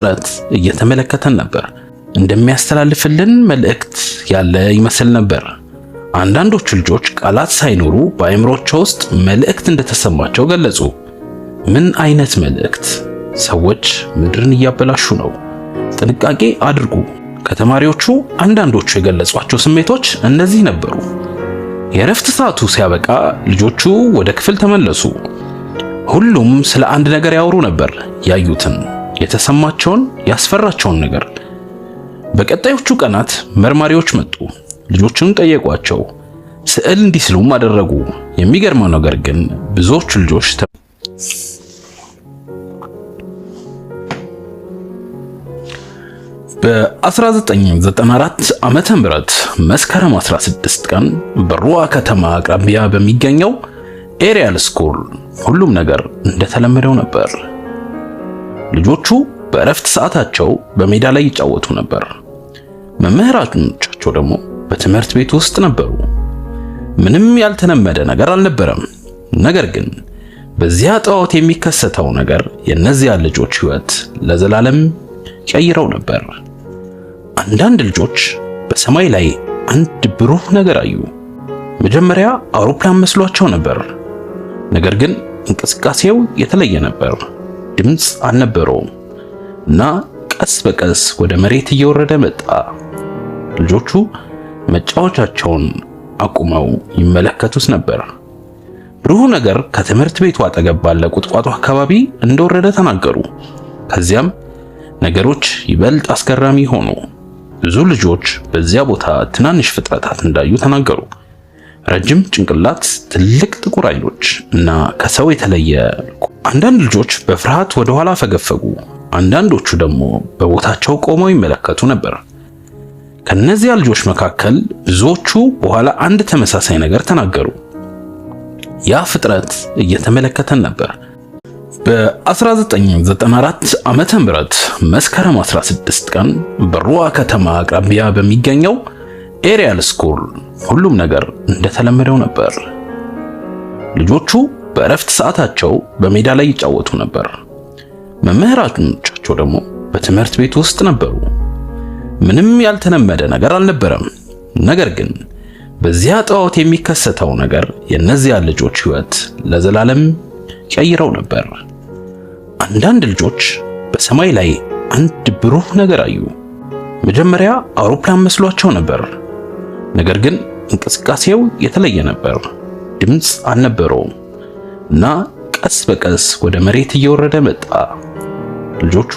ጥረት እየተመለከተን ነበር። እንደሚያስተላልፍልን መልእክት ያለ ይመስል ነበር። አንዳንዶቹ ልጆች ቃላት ሳይኖሩ በአእምሮአቸው ውስጥ መልእክት እንደተሰማቸው ገለጹ። ምን አይነት መልእክት? ሰዎች ምድርን እያበላሹ ነው፣ ጥንቃቄ አድርጉ። ከተማሪዎቹ አንዳንዶቹ የገለጿቸው ስሜቶች እነዚህ ነበሩ። የእረፍት ሰዓቱ ሲያበቃ ልጆቹ ወደ ክፍል ተመለሱ። ሁሉም ስለ አንድ ነገር ያወሩ ነበር፣ ያዩትን፣ የተሰማቸውን፣ ያስፈራቸውን ነገር። በቀጣዮቹ ቀናት መርማሪዎች መጡ። ልጆቹን ጠየቋቸው፣ ስዕል እንዲስሉም አደረጉ። የሚገርመው ነገር ግን ብዙዎቹ ልጆች በ1994 ዓመተ ምህረት መስከረም 16 ቀን በሩዋ ከተማ አቅራቢያ በሚገኘው ኤሪያል ስኩል ሁሉም ነገር እንደተለመደው ነበር። ልጆቹ በእረፍት ሰዓታቸው በሜዳ ላይ ይጫወቱ ነበር። መምህራኖቻቸው ደግሞ በትምህርት ቤት ውስጥ ነበሩ። ምንም ያልተለመደ ነገር አልነበረም። ነገር ግን በዚያ ጠዋት የሚከሰተው ነገር የእነዚያ ልጆች ሕይወት ለዘላለም ቀይረው ነበር። አንዳንድ ልጆች በሰማይ ላይ አንድ ብሩህ ነገር አዩ። መጀመሪያ አውሮፕላን መስሏቸው ነበር። ነገር ግን እንቅስቃሴው የተለየ ነበር። ድምፅ አልነበረውም እና ቀስ በቀስ ወደ መሬት እየወረደ መጣ። ልጆቹ መጫወቻቸውን አቁመው ይመለከቱት ነበር። ብሩህ ነገር ከትምህርት ቤቱ አጠገብ ባለ ቁጥቋጦ አካባቢ እንደወረደ ተናገሩ። ከዚያም ነገሮች ይበልጥ አስገራሚ ሆኑ። ብዙ ልጆች በዚያ ቦታ ትናንሽ ፍጥረታት እንዳዩ ተናገሩ። ረጅም ጭንቅላት፣ ትልቅ ጥቁር አይኖች እና ከሰው የተለየ። አንዳንድ ልጆች በፍርሃት ወደ ኋላ ፈገፈጉ። አንዳንዶቹ ደግሞ በቦታቸው ቆመው ይመለከቱ ነበር። ከነዚያ ልጆች መካከል ብዙዎቹ በኋላ አንድ ተመሳሳይ ነገር ተናገሩ። ያ ፍጥረት እየተመለከተን ነበር። በ1994 ዓመተ ምህረት መስከረም 16 ቀን በሩዋ ከተማ አቅራቢያ በሚገኘው ኤሪያል ስኩል ሁሉም ነገር እንደተለመደው ነበር። ልጆቹ በእረፍት ሰዓታቸው በሜዳ ላይ ይጫወቱ ነበር። መምህራኖቻቸው ደግሞ በትምህርት ቤት ውስጥ ነበሩ። ምንም ያልተለመደ ነገር አልነበረም። ነገር ግን በዚያ ጠዋት የሚከሰተው ነገር የእነዚያ ልጆች ሕይወት ለዘላለም ቀይረው ነበር። አንዳንድ ልጆች በሰማይ ላይ አንድ ብሩህ ነገር አዩ። መጀመሪያ አውሮፕላን መስሏቸው ነበር። ነገር ግን እንቅስቃሴው የተለየ ነበር። ድምፅ አልነበረውም እና ቀስ በቀስ ወደ መሬት እየወረደ መጣ። ልጆቹ